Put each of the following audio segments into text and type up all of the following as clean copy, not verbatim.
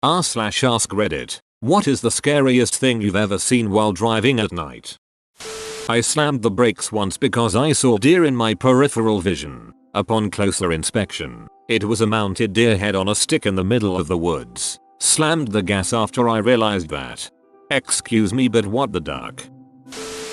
r/AskReddit. What is the scariest thing you've ever seen while driving at night? I slammed the brakes once because I saw deer in my peripheral vision. Upon closer inspection, it was a mounted deer head on a stick in the middle of the woods. Slammed the gas after I realized that. Excuse me, but what the duck?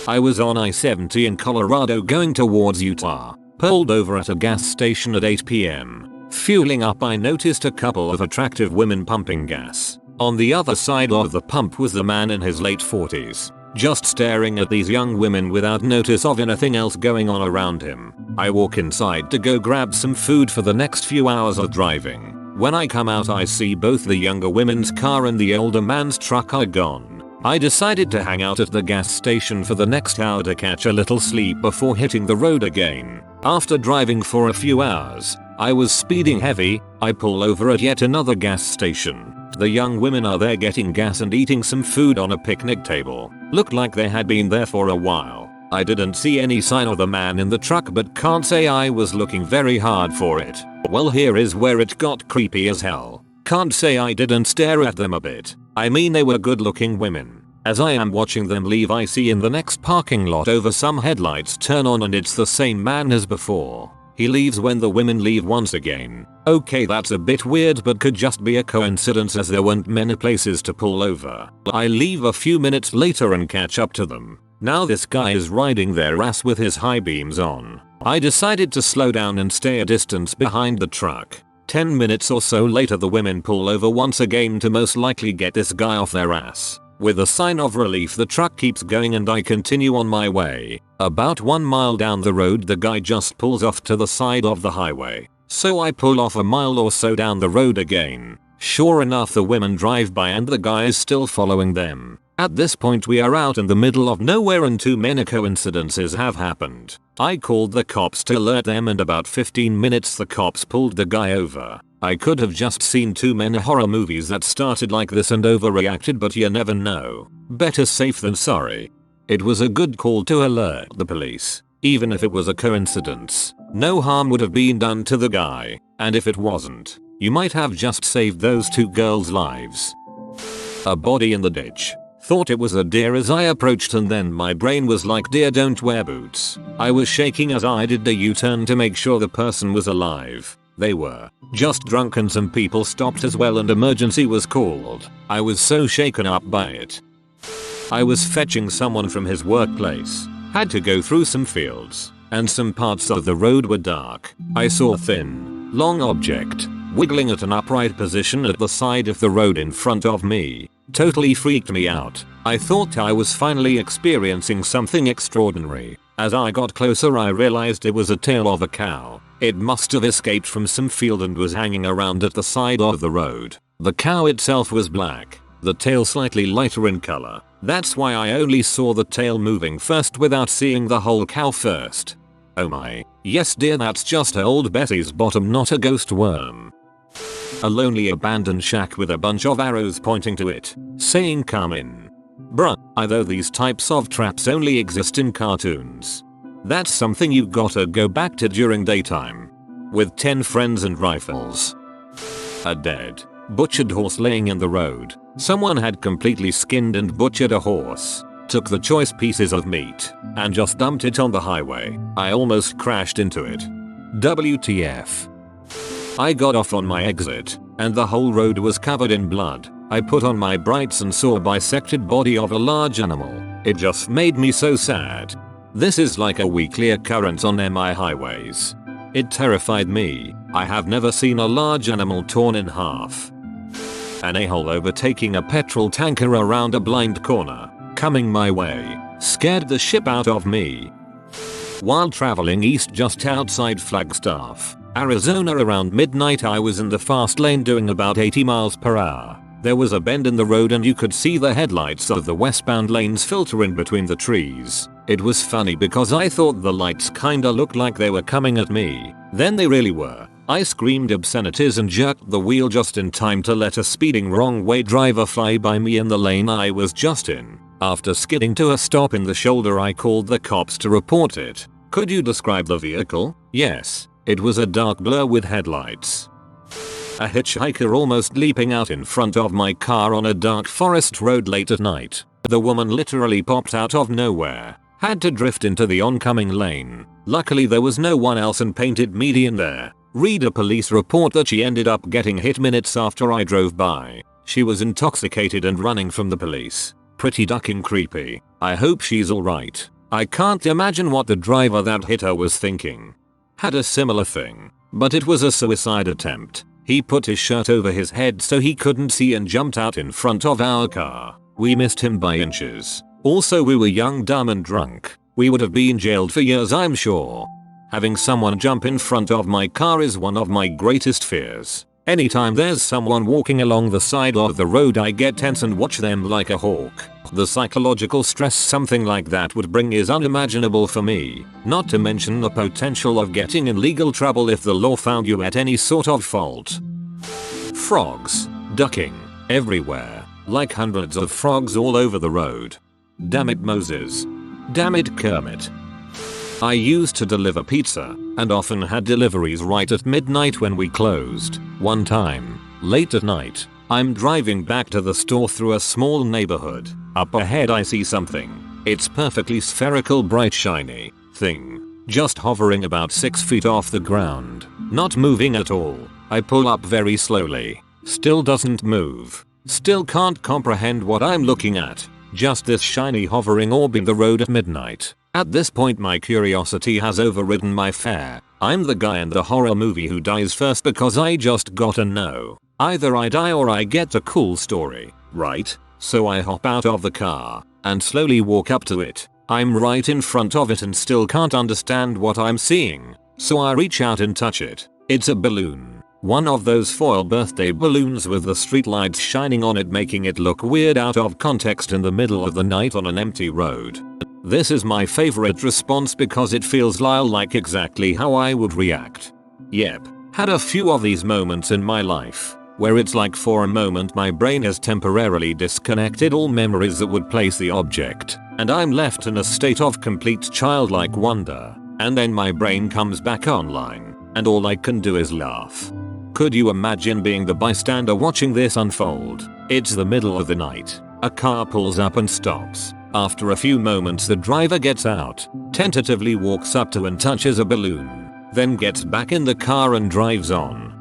I was on I-70 in Colorado going towards Utah. Pulled over at a gas station at 8 p.m. Fueling up, I noticed a couple of attractive women pumping gas. On the other side of the pump was the man in his late 40s, just staring at these young women without notice of anything else going on around him. I walk inside to go grab some food for the next few hours of driving. When I come out, I see both the younger women's car and the older man's truck are gone. I decided to hang out at the gas station for the next hour to catch a little sleep before hitting the road again. After driving for a few hours, I was speeding heavy. I pull over at yet another gas station. The young women are there getting gas and eating some food on a picnic table. Looked like they had been there for a while. I didn't see any sign of the man in the truck, but can't say I was looking very hard for it. Well, here is where it got creepy as hell. Can't say I didn't stare at them a bit. I mean, they were good looking women. As I am watching them leave, I see in the next parking lot over some headlights turn on and it's the same man as before. He leaves when the women leave once again. Okay, that's a bit weird, but could just be a coincidence as there weren't many places to pull over. I leave a few minutes later and catch up to them. Now this guy is riding their ass with his high beams on. I decided to slow down and stay a distance behind the truck. 10 minutes or so later, the women pull over once again to most likely get this guy off their ass. With a sign of relief, the truck keeps going and I continue on my way. About 1 mile down the road, the guy just pulls off to the side of the highway. So I pull off a mile or so down the road again. Sure enough, the women drive by and the guy is still following them. At this point, we are out in the middle of nowhere and too many coincidences have happened. I called the cops to alert them, and about 15 minutes the cops pulled the guy over. I could have just seen too many horror movies that started like this and overreacted, but you never know. Better safe than sorry. It was a good call to alert the police. Even if it was a coincidence, no harm would have been done to the guy. And if it wasn't, you might have just saved those two girls' lives. A body in the ditch. Thought it was a deer as I approached, and then my brain was like, deer don't wear boots. I was shaking as I did the U-turn to make sure the person was alive. They were just drunk and some people stopped as well and emergency was called. I was so shaken up by it. I was fetching someone from his workplace. Had to go through some fields and some parts of the road were dark. I saw a thin, long object wiggling at an upright position at the side of the road in front of me. Totally freaked me out. I thought I was finally experiencing something extraordinary. As I got closer, I realized it was a tail of a cow. It must have escaped from some field and was hanging around at the side of the road. The cow itself was black, the tail slightly lighter in color. That's why I only saw the tail moving first without seeing the whole cow first. Oh my, yes dear, that's just old Bessie's bottom, not a ghost worm. A lonely abandoned shack with a bunch of arrows pointing to it, saying come in. Bruh, although these types of traps only exist in cartoons. That's something you gotta go back to during daytime. With 10 friends and rifles. A dead, butchered horse laying in the road. Someone had completely skinned and butchered a horse. Took the choice pieces of meat and just dumped it on the highway. I almost crashed into it. WTF. I got off on my exit, and the whole road was covered in blood. I put on my brights and saw a bisected body of a large animal. It just made me so sad. This is like a weekly occurrence on MI highways. It terrified me. I have never seen a large animal torn in half. An a-hole overtaking a petrol tanker around a blind corner, coming my way, scared the shit out of me. While traveling east just outside Flagstaff, Arizona around midnight, I was in the fast lane doing about 80 miles per hour. There was a bend in the road and you could see the headlights of the westbound lanes filtering between the trees. It was funny because I thought the lights kinda looked like they were coming at me. Then they really were. I screamed obscenities and jerked the wheel just in time to let a speeding wrong way driver fly by me in the lane I was just in. After skidding to a stop in the shoulder, I called the cops to report it. Could you describe the vehicle? Yes. It was a dark blur with headlights. A hitchhiker almost leaping out in front of my car on a dark forest road late at night. The woman literally popped out of nowhere. Had to drift into the oncoming lane. Luckily there was no one else and painted median there. Read a police report that she ended up getting hit minutes after I drove by. She was intoxicated and running from the police. Pretty ducking creepy. I hope she's alright. I can't imagine what the driver that hit her was thinking. Had a similar thing, but it was a suicide attempt. He put his shirt over his head so he couldn't see and jumped out in front of our car. We missed him by inches. Also we were young, dumb and drunk. We would have been jailed for years, I'm sure. Having someone jump in front of my car is one of my greatest fears. Anytime there's someone walking along the side of the road I get tense and watch them like a hawk. The psychological stress something like that would bring is unimaginable for me. Not to mention the potential of getting in legal trouble if the law found you at any sort of fault. Frogs. Ducking. Everywhere. Like hundreds of frogs all over the road. Damn it Moses. Damn it Kermit. I used to deliver pizza and often had deliveries right at midnight when we closed. One time, late at night, I'm driving back to the store through a small neighborhood. Up ahead I see something. It's perfectly spherical, bright shiny thing. Just hovering about 6 feet off the ground. Not moving at all. I pull up very slowly. Still doesn't move. Still can't comprehend what I'm looking at. Just this shiny hovering orb in the road at midnight. At this point my curiosity has overridden my fear. I'm the guy in the horror movie who dies first because I just gotta know. Either I die or I get a cool story, right? So I hop out of the car and slowly walk up to it. I'm right in front of it and still can't understand what I'm seeing. So I reach out and touch it. It's a balloon. One of those foil birthday balloons with the streetlights shining on it, making it look weird out of context in the middle of the night on an empty road. This is my favorite response because it feels like exactly how I would react. Yep, had a few of these moments in my life, where it's like for a moment my brain has temporarily disconnected all memories that would place the object, and I'm left in a state of complete childlike wonder, and then my brain comes back online, and all I can do is laugh. Could you imagine being the bystander watching this unfold? It's the middle of the night. A car pulls up and stops. After a few moments the driver gets out, tentatively walks up to and touches a balloon, then gets back in the car and drives on.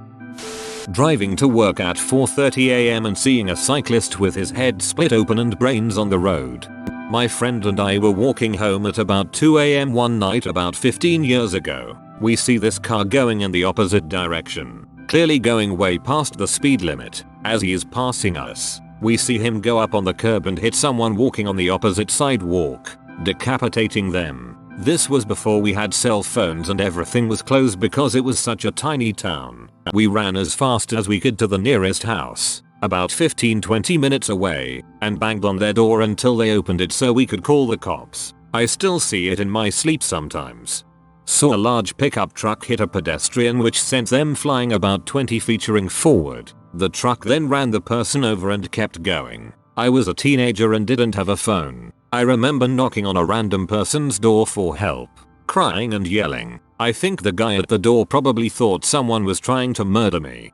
Driving to work at 4:30 AM and seeing a cyclist with his head split open and brains on the road. My friend and I were walking home at about 2 AM one night about 15 years ago. We see this car going in the opposite direction, clearly going way past the speed limit. As he is passing us, we see him go up on the curb and hit someone walking on the opposite sidewalk, decapitating them. This was before we had cell phones and everything was closed because it was such a tiny town. We ran as fast as we could to the nearest house, about 15-20 minutes away, and banged on their door until they opened it so we could call the cops. I still see it in my sleep sometimes. Saw a large pickup truck hit a pedestrian which sent them flying about 20 feet forward. The truck then ran the person over and kept going. I was a teenager and didn't have a phone. I remember knocking on a random person's door for help, crying and yelling. I think the guy at the door probably thought someone was trying to murder me.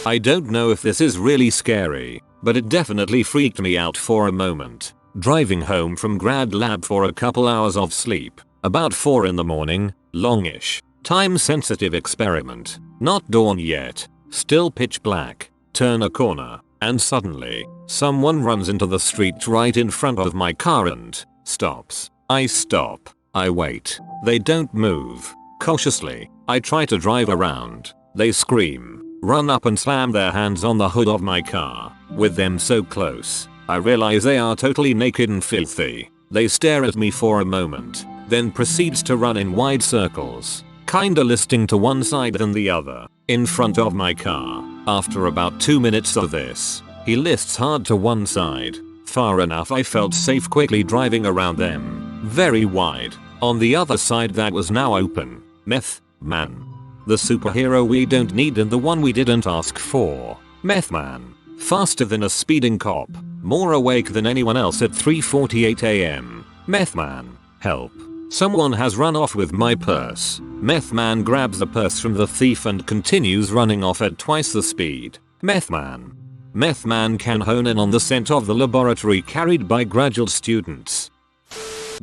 I don't know if this is really scary, but it definitely freaked me out for a moment. Driving home from grad lab for a couple hours of sleep, about 4 in the morning, longish, time sensitive experiment, not dawn yet. Still pitch black, turn a corner, and suddenly, someone runs into the street right in front of my car and stops. I stop. I wait. They don't move. Cautiously, I try to drive around. They scream, run up and slam their hands on the hood of my car. With them so close, I realize they are totally naked and filthy. They stare at me for a moment, then proceeds to run in wide circles, kinda listing to one side then the other, in front of my car. After about 2 minutes of this, he lists hard to one side. Far enough I felt safe quickly driving around them. Very wide. On the other side that was now open. Meth Man. The superhero we don't need and the one we didn't ask for. Meth Man. Faster than a speeding cop. More awake than anyone else at 3:48 AM. Meth Man. Help. Someone has run off with my purse. Meth man grabs the purse from the thief and continues running off at twice the speed. Meth man can hone in on the scent of the laboratory carried by graduate students.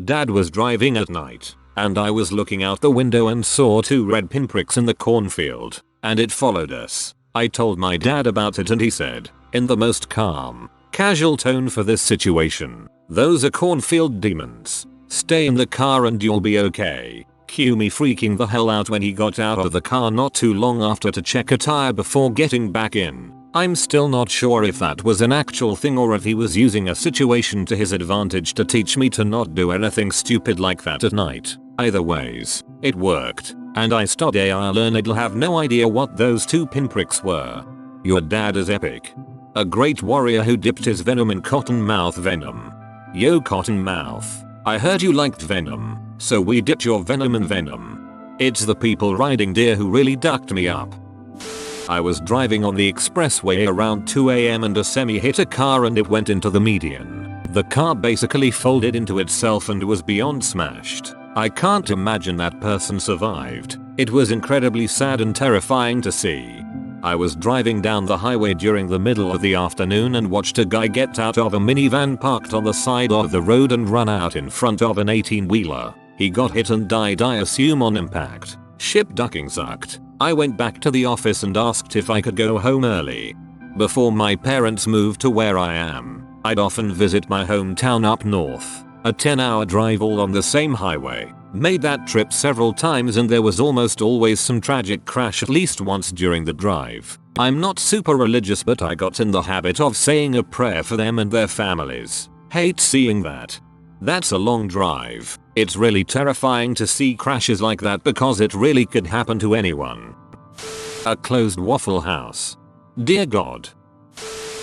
Dad was driving at night, and I was looking out the window and saw 2 red pinpricks in the cornfield, and it followed us. I told my dad about it and he said, in the most calm, casual tone for this situation, "Those are cornfield demons. Stay in the car and you'll be okay." Cue me freaking the hell out when he got out of the car not too long after to check a tire before getting back in. I'm still not sure if that was an actual thing or if he was using a situation to his advantage to teach me to not do anything stupid like that at night. Either ways, it worked, and I stopped AI learned'll have no idea what those 2 pinpricks were. Your dad is epic. A great warrior who dipped his venom in Cottonmouth venom. Yo Cottonmouth, I heard you liked venom, so we dipped your venom in venom. It's the people riding deer who really ducked me up. I was driving on the expressway around 2 AM and a semi hit a car and it went into the median. The car basically folded into itself and was beyond smashed. I can't imagine that person survived. It was incredibly sad and terrifying to see. I was driving down the highway during the middle of the afternoon and watched a guy get out of a minivan parked on the side of the road and run out in front of an 18-wheeler. He got hit and died, I assume on impact. Ship ducking sucked. I went back to the office and asked if I could go home early. Before my parents moved to where I am, I'd often visit my hometown up north. A 10-hour drive all on the same highway. Made that trip several times and there was almost always some tragic crash at least once during the drive. I'm not super religious but I got in the habit of saying a prayer for them and their families. Hate seeing that. That's a long drive. It's really terrifying to see crashes like that because it really could happen to anyone. A closed Waffle House. Dear God.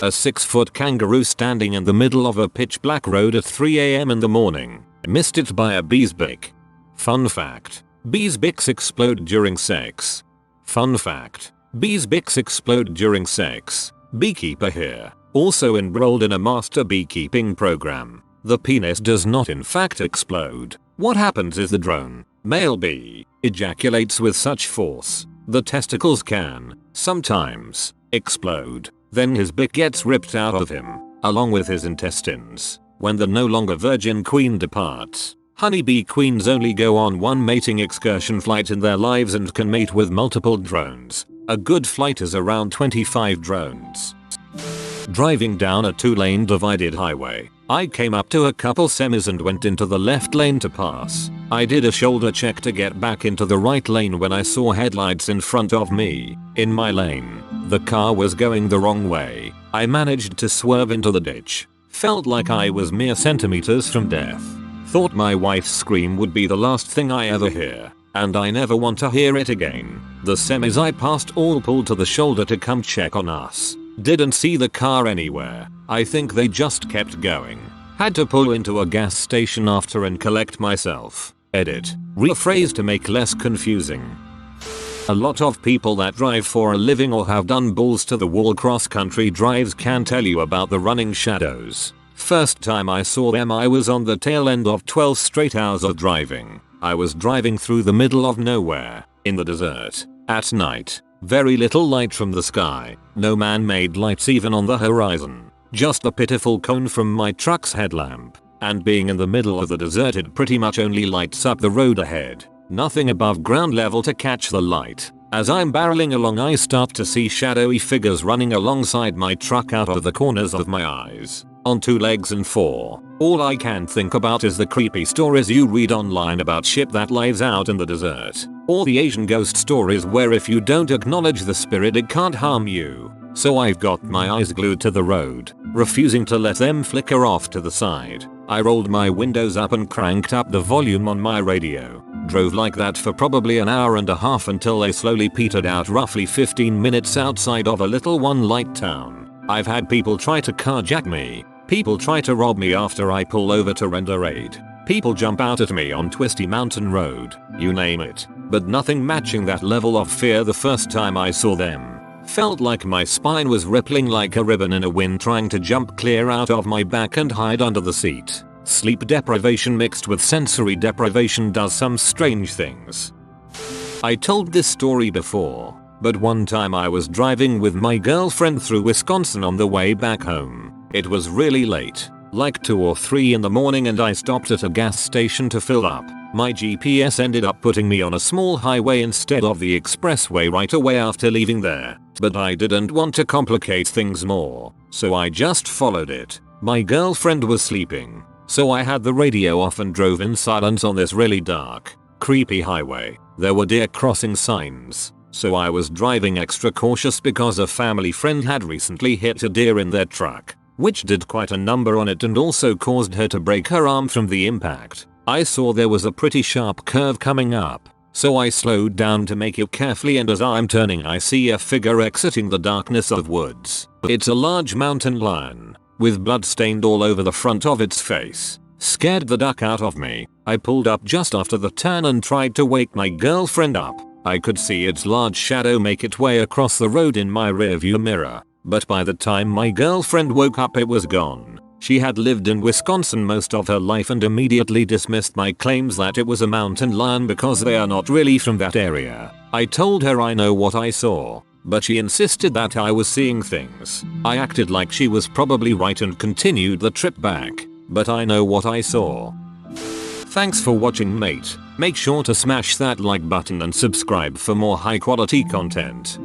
A 6-foot kangaroo standing in the middle of a pitch black road at 3 AM in the morning. Missed it by a bee's beak. Fun fact. Bees' beaks explode during sex. Fun fact. Bees' beaks explode during sex. Beekeeper here. Also enrolled in a master beekeeping program. The penis does not in fact explode. What happens is the drone, male bee, ejaculates with such force. The testicles can, sometimes, explode. Then his beak gets ripped out of him, along with his intestines. When the no longer virgin queen departs, honeybee queens only go on one mating excursion flight in their lives and can mate with multiple drones. A good flight is around 25 drones. Driving down a 2-lane divided highway, I came up to a couple semis and went into the left lane to pass. I did a shoulder check to get back into the right lane when I saw headlights in front of me. In my lane, the car was going the wrong way. I managed to swerve into the ditch. Felt like I was mere centimeters from death. Thought my wife's scream would be the last thing I ever hear, and I never want to hear it again. The semis I passed all pulled to the shoulder to come check on us. Didn't see the car anywhere. I think they just kept going. Had to pull into a gas station after and collect myself. Edit. Rephrase to make less confusing. A lot of people that drive for a living or have done balls to the wall cross-country drives can tell you about the running shadows. First time I saw them I was on the tail end of 12 straight hours of driving. I was driving through the middle of nowhere, in the desert, at night. Very little light from the sky, no man-made lights even on the horizon, just a pitiful cone from my truck's headlamp, and being in the middle of the desert it pretty much only lights up the road ahead, nothing above ground level to catch the light. As I'm barreling along I start to see shadowy figures running alongside my truck out of the corners of my eyes, on 2 legs and 4. All I can think about is the creepy stories you read online about shit that lives out in the desert. Or the Asian ghost stories where if you don't acknowledge the spirit it can't harm you. So I've got my eyes glued to the road, refusing to let them flicker off to the side. I rolled my windows up and cranked up the volume on my radio. Drove like that for probably an hour and a half until they slowly petered out roughly 15 minutes outside of a little one-light town. I've had people try to carjack me. People try to rob me after I pull over to render aid. People jump out at me on twisty mountain road, you name it. But nothing matching that level of fear the first time I saw them. Felt like my spine was rippling like a ribbon in a wind trying to jump clear out of my back and hide under the seat. Sleep deprivation mixed with sensory deprivation does some strange things. I told this story before, but one time I was driving with my girlfriend through Wisconsin on the way back home. It was really late, like 2 or 3 in the morning, and I stopped at a gas station to fill up. My GPS ended up putting me on a small highway instead of the expressway right away after leaving there, but I didn't want to complicate things more, so I just followed it. My girlfriend was sleeping, so I had the radio off and drove in silence on this really dark, creepy highway. There were deer crossing signs, so I was driving extra cautious because a family friend had recently hit a deer in their truck, which did quite a number on it and also caused her to break her arm from the impact. I saw there was a pretty sharp curve coming up, so I slowed down to make it carefully, and as I'm turning I see a figure exiting the darkness of woods. It's a large mountain lion, with blood stained all over the front of its face. Scared the duck out of me, I pulled up just after the turn and tried to wake my girlfriend up. I could see its large shadow make its way across the road in my rearview mirror, but by the time my girlfriend woke up it was gone. She had lived in Wisconsin most of her life and immediately dismissed my claims that it was a mountain lion because they are not really from that area. I told her I know what I saw, but she insisted that I was seeing things. I acted like she was probably right and continued the trip back, but I know what I saw. Thanks for watching, mate. Make sure to smash that like button and subscribe for more high quality content.